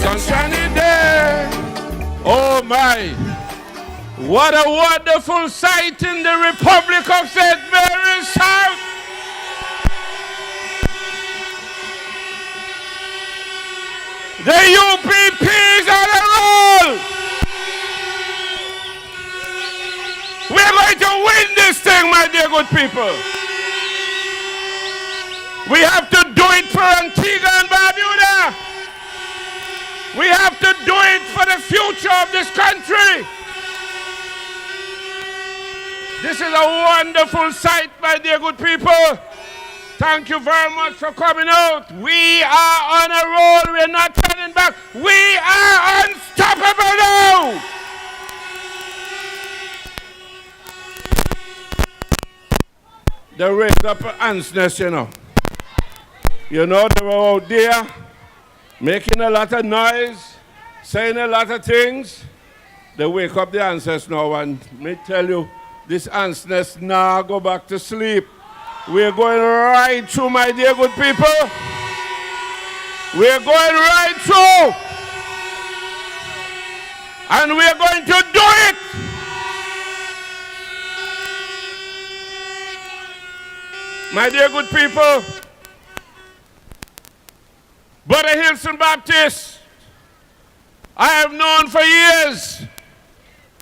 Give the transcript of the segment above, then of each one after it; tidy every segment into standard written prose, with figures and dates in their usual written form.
sunshiny day. Oh my. What a wonderful sight in the Republic of St. Mary's South. The UPPs on a roll. We're going to win this thing, my dear good people. We have to do it for Antigua and Barbuda. We have to do it for the future of this country. This is a wonderful sight, my dear good people. Thank you very much for coming out. We are on a roll. We're not turning back. We are unstoppable now. They raised up ants nest, you know. You know, they were out there making a lot of noise, saying a lot of things. They wake up the ancestors now, and me tell you, this ants nest now go back to sleep. We're going right through, my dear good people. We're going right through. And we're going to do it. My dear good people, Brother Hilson Baptist, I have known for years.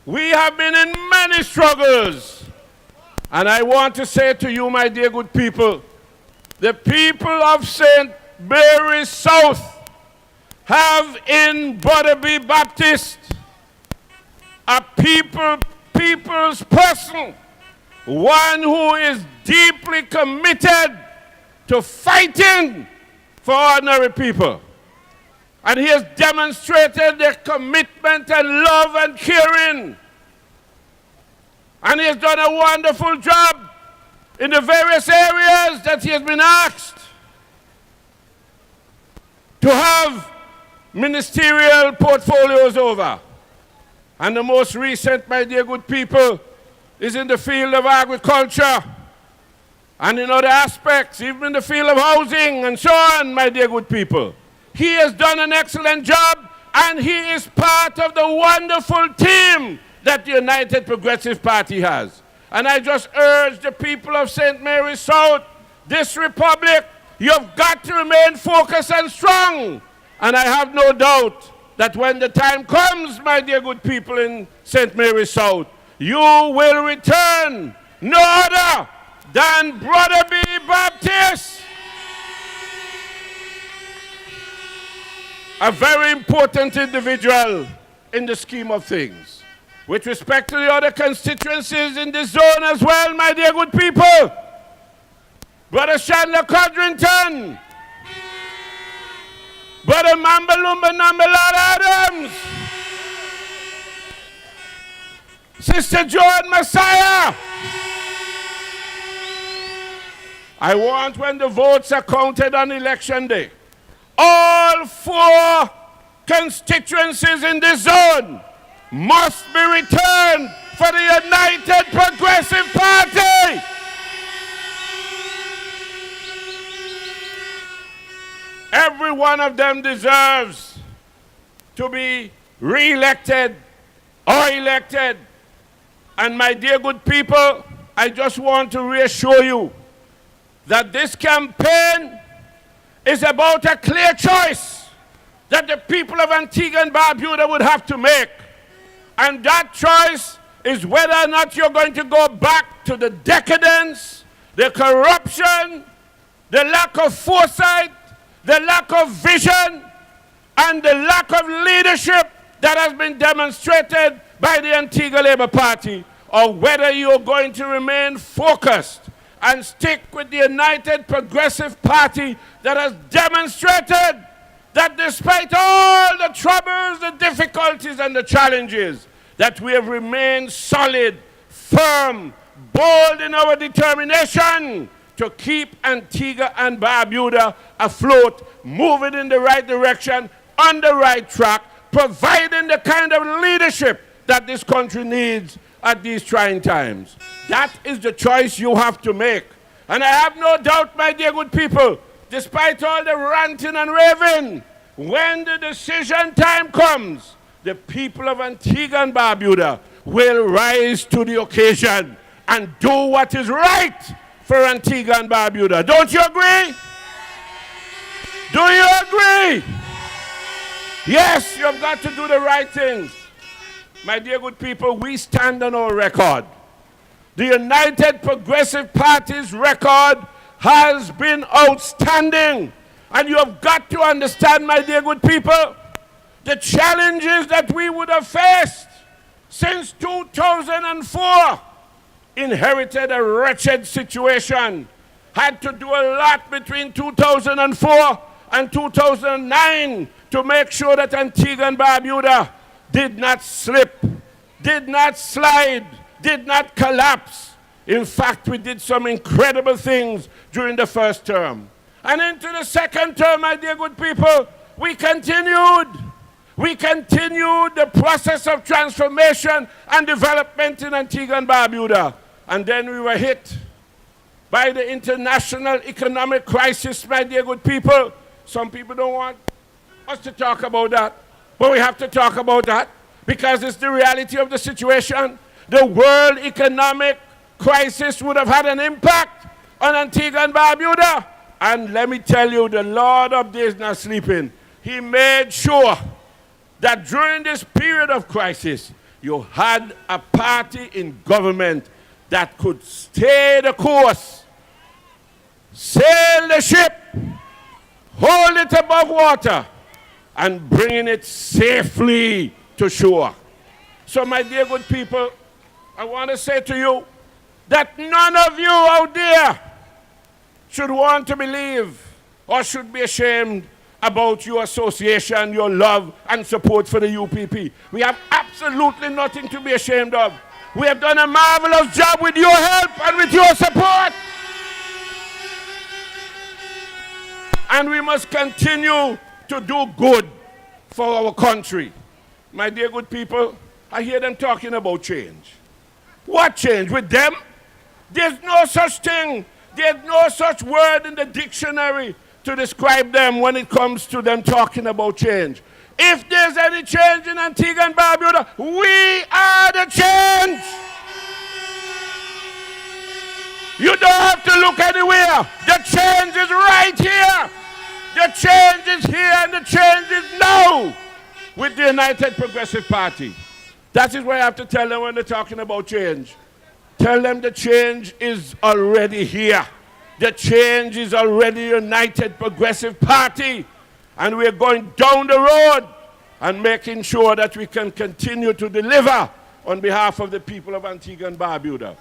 We have been in many struggles. And I want to say to you, my dear good people, the people of St. Mary's South have in Brother B. Baptist a people's person, one who is deeply committed to fighting for ordinary people. And he has demonstrated their commitment and love and caring. And he has done a wonderful job in the various areas that he has been asked to have ministerial portfolios over. And the most recent, my dear good people, is in the field of agriculture and in other aspects, even in the field of housing and so on, my dear good people. He has done an excellent job, and he is part of the wonderful team that the United Progressive Party has. And I just urge the people of St. Mary's South, this republic, you've got to remain focused and strong. And I have no doubt that when the time comes, my dear good people in St. Mary's South, you will return no other than Brother B. Baptist. A very important individual in the scheme of things. With respect to the other constituencies in this zone as well, my dear good people, Brother Chandler Codrington, Brother Mambalumba Nambalad Adams, Sister Joan Messiah. I want, when the votes are counted on election day, all 4 constituencies in this zone must be returned for the United Progressive Party. Every one of them deserves to be re-elected or elected. And my dear good people, I just want to reassure you that this campaign is about a clear choice that the people of Antigua and Barbuda would have to make. And that choice is whether or not you're going to go back to the decadence, the corruption, the lack of foresight, the lack of vision, and the lack of leadership that has been demonstrated by the Antigua Labour Party, or whether you're going to remain focused and stick with the United Progressive Party that has demonstrated that despite all the troubles, the difficulties, and the challenges, that we have remained solid, firm, bold in our determination to keep Antigua and Barbuda afloat, moving in the right direction, on the right track, providing the kind of leadership that this country needs at these trying times. That is the choice you have to make. And I have no doubt, my dear good people, despite all the ranting and raving, when the decision time comes, the people of Antigua and Barbuda will rise to the occasion and do what is right for Antigua and Barbuda. Don't you agree? Do you agree? Yes, you've got to do the right thing. My dear good people, we stand on our record. The United Progressive Party's record has been outstanding. And you have got to understand, my dear good people, the challenges that we would have faced since 2004. Inherited a wretched situation. Had to do a lot between 2004 and 2009 to make sure that Antigua and Barbuda did not slip, did not slide, did not collapse. In fact, we did some incredible things during the first term. And into the second term, my dear good people, we continued. We continued the process of transformation and development in Antigua and Barbuda. And then we were hit by the international economic crisis, my dear good people. Some people don't want us to talk about that, but we have to talk about that because it's the reality of the situation. The world economic crisis would have had an impact on Antigua and Barbuda. And let me tell you, the Lord of days not sleeping. He made sure that during this period of crisis, you had a party in government that could stay the course, sail the ship, hold it above water, and bring it safely to shore. So, my dear good people, I want to say to you that none of you out there should want to believe or should be ashamed about your association, your love, and support for the UPP. We have absolutely nothing to be ashamed of. We have done a marvelous job with your help and with your support. And we must continue to do good for our country. My dear good people, I hear them talking about change. What change? With them? There's no such thing. There's no such word in the dictionary to describe them when it comes to them talking about change. If there's any change in Antigua and Barbuda, we are the change. You don't have to look anywhere. The change is right here. The change is here and the change is now with the United Progressive Party. That is what I have to tell them when they're talking about change. Tell them the change is already here. The change is already United Progressive Party. And we're going down the road and making sure that we can continue to deliver on behalf of the people of Antigua and Barbuda.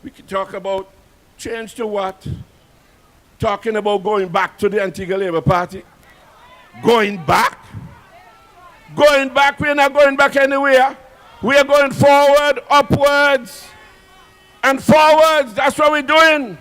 We can talk about change to what? Talking about going back to the Antigua Labour Party. Going back? Going back, we're not going back anywhere. We are going forward, upwards, and forwards. That's what we're doing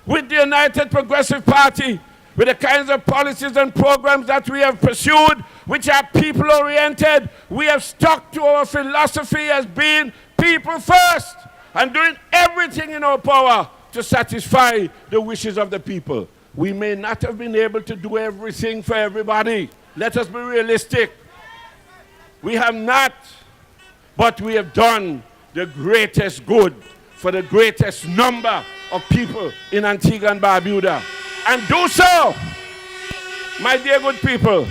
with the United Progressive Party, with the kinds of policies and programs that we have pursued, which are people-oriented. We have stuck to our philosophy as being people first and doing everything in our power to satisfy the wishes of the people. We may not have been able to do everything for everybody. Let us be realistic. We have not, but we have done the greatest good for the greatest number of people in Antigua and Barbuda. And do so, my dear good people,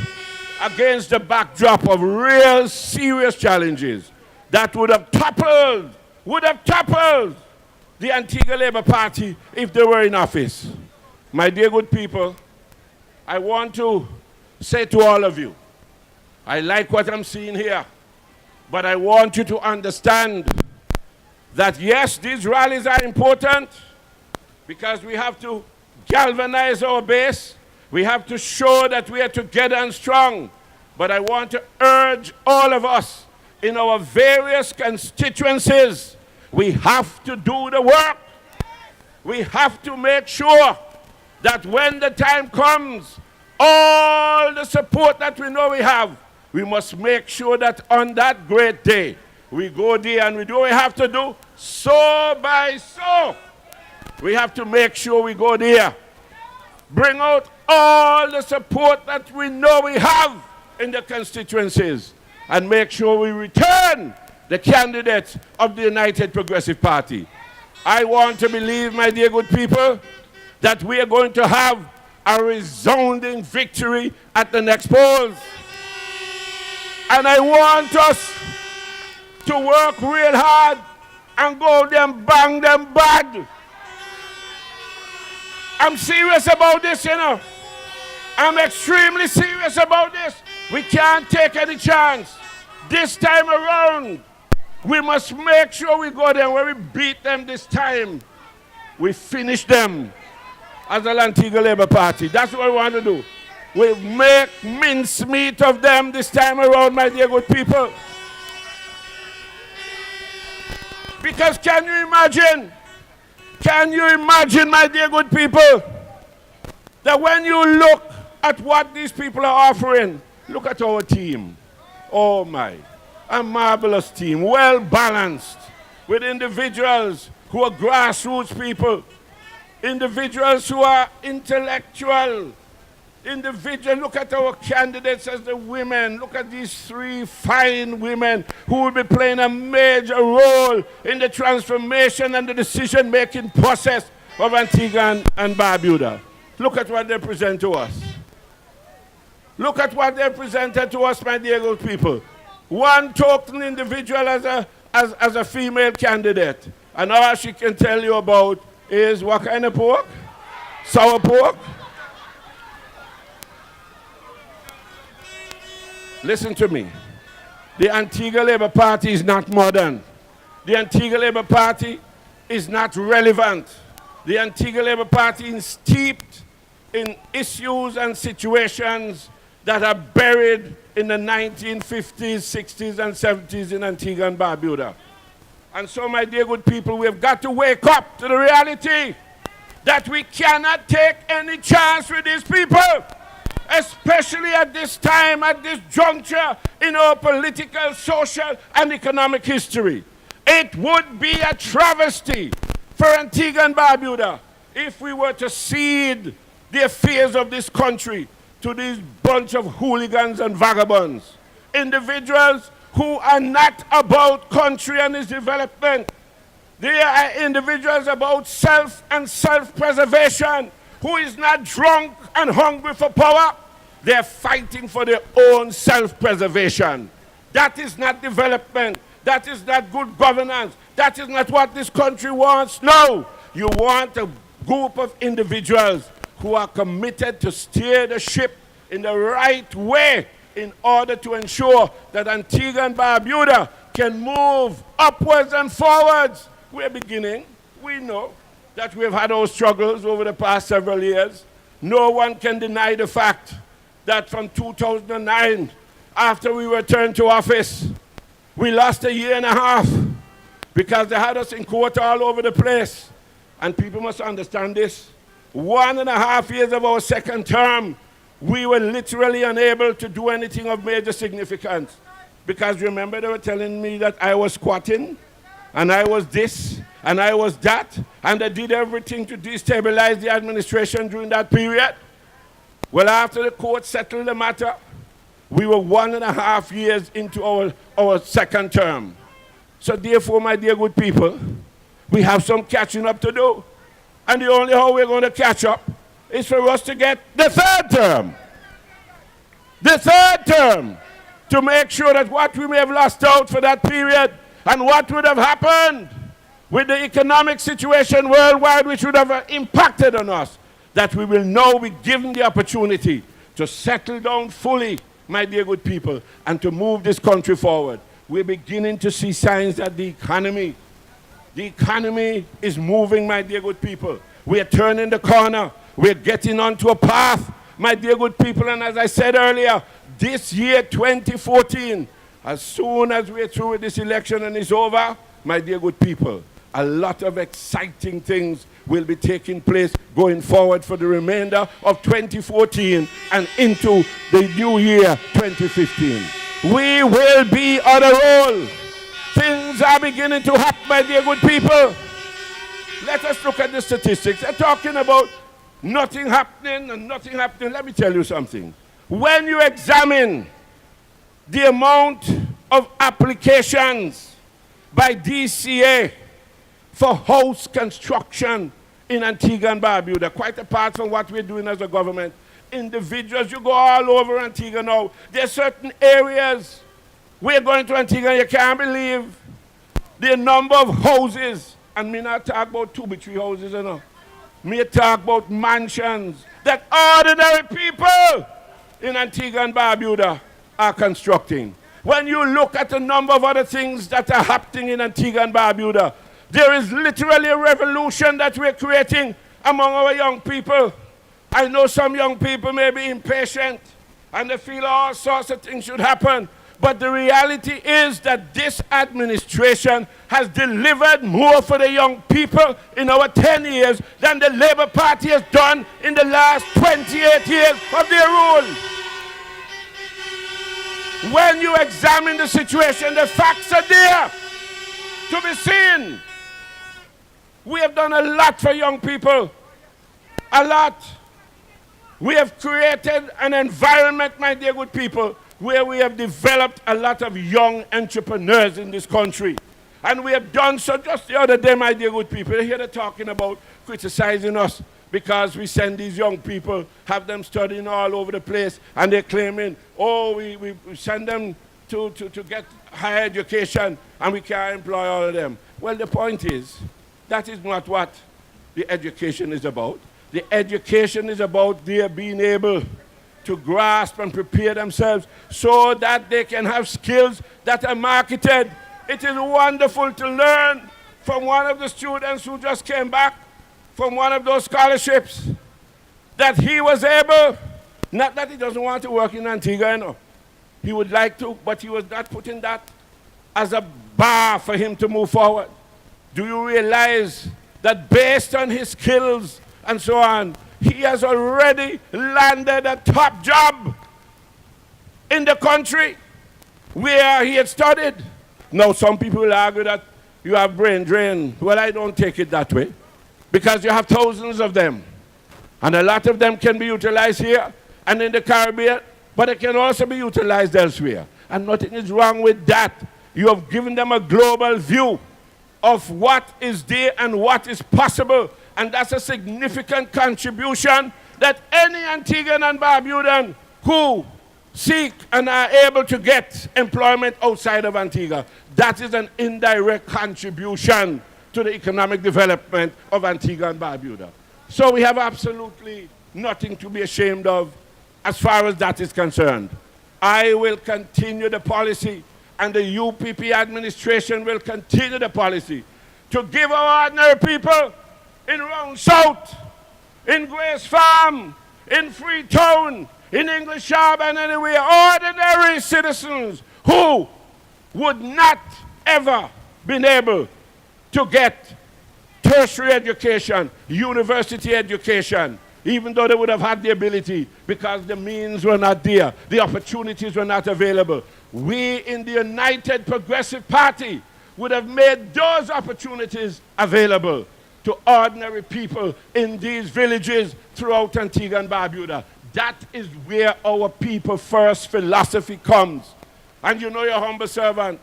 against the backdrop of real serious challenges that would have toppled the Antigua Labour Party if they were in office. My dear good people, I want to say to all of you, I like what I'm seeing here, but I want you to understand that yes, these rallies are important because we have to galvanize our base. We have to show that we are together and strong. But I want to urge all of us in our various constituencies, we have to do the work. We have to make sure that when the time comes, all the support that we know we have, we must make sure that on that great day, we go there and we do what we have to do, so by so. We have to make sure we go there. bring out all the support that we know we have in the constituencies, and make sure we return the candidates of the United Progressive Party. I want to believe, my dear good people, that we are going to have a resounding victory at the next polls. And I want us to work real hard and go them bang them bad. I'm serious about this, you know. I'm extremely serious about this. We can't take any chance. This time around, we must make sure we go there. When we beat them this time, we finish them as the Antigua Labour Party. That's what we want to do. We make mincemeat of them this time around, my dear good people. Because can you imagine, my dear good people, that when you look at what these people are offering, look at our team. Oh my, a marvelous team, well balanced, with individuals who are grassroots people, individuals who are intellectual, individuals. Look at our candidates as the women. Look at these three fine women who will be playing a major role in the transformation and the decision-making process of Antigua and Barbuda. Look at what they present to us. Look at what they presented to us, my dear good people. One token individual as a female candidate. And all she can tell you about is what kind of pork? Sour pork? Listen to me. The Antigua Labour Party is not modern. The Antigua Labour Party is not relevant. The Antigua Labour Party is steeped in issues and situations that are buried in the 1950s, 60s, and 70s in Antigua and Barbuda. And so, my dear good people, we have got to wake up to the reality that we cannot take any chance with these people, especially at this time, at this juncture in our political, social, and economic history. It would be a travesty for Antigua and Barbuda if we were to cede the affairs of this country to these bunch of hooligans and vagabonds, individuals who are not about country and its development. They are individuals about self and self-preservation, who is not drunk and hungry for power. They're fighting for their own self-preservation. That is not development. That is not good governance. That is not what this country wants. No, you want a group of individuals who are committed to steer the ship in the right way in order to ensure that Antigua and Barbuda can move upwards and forwards. We're beginning. We know that we've had our struggles over the past several years. No one can deny the fact that from 2009, after we returned to office, we lost a year and a half because they had us in court all over the place. And people must understand this. 1.5 years of our second term, we were literally unable to do anything of major significance. Because remember, they were telling me that I was squatting, and I was this, and I was that, and they did everything to destabilize the administration during that period. Well, after the court settled the matter, we were 1.5 years into our second term. So therefore, my dear good people, we have some catching up to do. And the only how we're going to catch up is for us to get the third term. The third term, to make sure that what we may have lost out for that period and what would have happened with the economic situation worldwide, which would have impacted on us, that we will now be given the opportunity to settle down fully, my dear good people, and to move this country forward. We're beginning to see signs that the economy is moving, my dear good people. We are turning the corner. We're getting onto a path, my dear good people. And as I said earlier, this year, 2014, as soon as we're through with this election and it's over, my dear good people, a lot of exciting things will be taking place going forward for the remainder of 2014 and into the new year, 2015. We will be on a roll. Things are beginning to happen, my dear good people. Let us look at the statistics. They're talking about Nothing happening and nothing happening. Let me tell you something. When you examine the amount of applications by DCA for house construction in Antigua and Barbuda, quite apart from what we're doing as a government, individuals, you go all over Antigua now. There are certain areas we're going to Antigua, you can't believe the number of houses, and me not talk about 2 or 3 houses, you know. Me talk about mansions that ordinary people in Antigua and Barbuda are constructing. When you look at the number of other things that are happening in Antigua and Barbuda, there is literally a revolution that we're creating among our young people. I know some young people may be impatient and they feel all sorts of things should happen. But the reality is that this administration has delivered more for the young people in our 10 years than the Labour Party has done in the last 28 years of their rule. When you examine the situation, the facts are there to be seen. We have done a lot for young people. A lot. We have created an environment, my dear good people, where we have developed a lot of young entrepreneurs in this country. And we have done so just the other day, my dear good people. Here they're talking about criticizing us because we send these young people, have them studying all over the place, and they're claiming, oh, we send them to get higher education, and we can't employ all of them. Well, the point is, that is not what the education is about. The education is about their being able to grasp and prepare themselves so that they can have skills that are marketed. It is wonderful to learn from one of the students who just came back from one of those scholarships that he was able, not that he doesn't want to work in Antigua, you know. He would like to, but he was not putting that as a bar for him to move forward. Do you realize that based on his skills and so on, he has already landed a top job in the country where he had studied? Now, some people will argue that you have brain drain. Well, I don't take it that way, because you have thousands of them. And a lot of them can be utilized here and in the Caribbean, but it can also be utilized elsewhere. And nothing is wrong with that. You have given them a global view of what is there and what is possible. And that's a significant contribution that any Antiguan and Barbudan who seek and are able to get employment outside of Antigua, that is an indirect contribution to the economic development of Antigua and Barbuda. So we have absolutely nothing to be ashamed of as far as that is concerned. I will continue the policy, and the UPP administration will continue the policy to give our ordinary people in Round South, in Grace Farm, in Freetown, in English Harbour, and anywhere, ordinary citizens who would not ever been able to get tertiary education, university education, even though they would have had the ability, because the means were not there, the opportunities were not available. We in the United Progressive Party would have made those opportunities available to ordinary people in these villages throughout Antigua and Barbuda. That is where our people first philosophy comes. And you know your humble servant,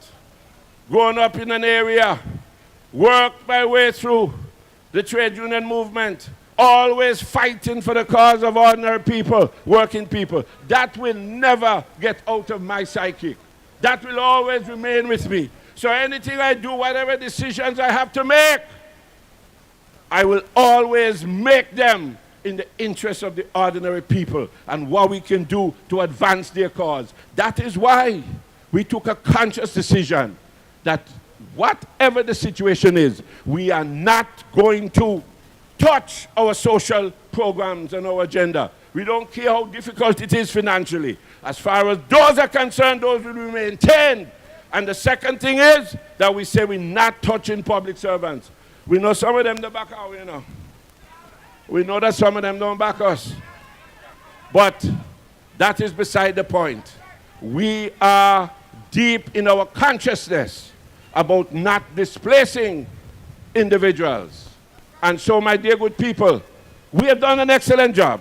growing up in an area, worked my way through the trade union movement, always fighting for the cause of ordinary people, working people. That will never get out of my psyche. That will always remain with me. So anything I do, whatever decisions I have to make, I will always make them in the interest of the ordinary people and what we can do to advance their cause. That is why we took a conscious decision that whatever the situation is, we are not going to touch our social programs and our agenda. We don't care how difficult it is financially. As far as those are concerned, those will be maintained. And the second thing is that we say we're not touching public servants. We know some of them don't back out, you know. We know that some of them don't back us. But that is beside the point. We are deep in our consciousness about not displacing individuals. And so, my dear good people, We have done an excellent job.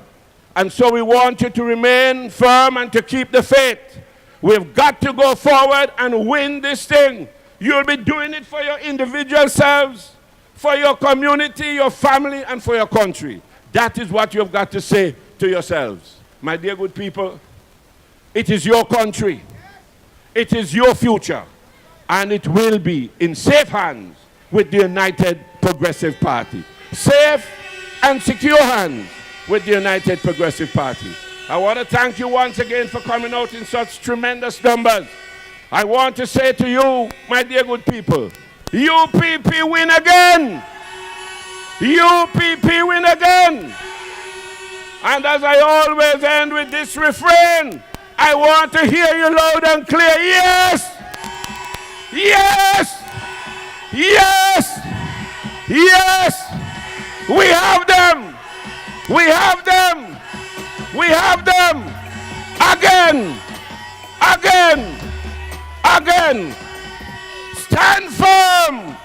And so we want you to remain firm and to keep the faith. We've got to go forward and win this thing. You'll be doing it for your individual selves, for your community, your family, and for your country. That is what you've got to say to yourselves. My dear good people, it is your country. It is your future. And it will be in safe hands with the United Progressive Party. Safe and secure hands with the United Progressive Party. I want to thank you once again for coming out in such tremendous numbers. I want to say to you, my dear good people, UPP win again! UPP win again! And as I always end with this refrain, I want to hear you loud and clear. Yes! Yes! Yes! Yes! We have them! We have them! We have them! Again! Again! Again! Stand firm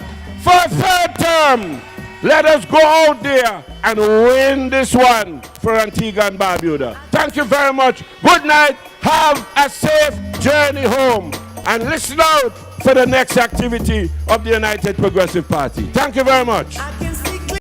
for a third term. Let us go out there and win this one for Antigua and Barbuda. Thank you very much. Good night. Have a safe journey home. And listen out for the next activity of the United Progressive Party. Thank you very much.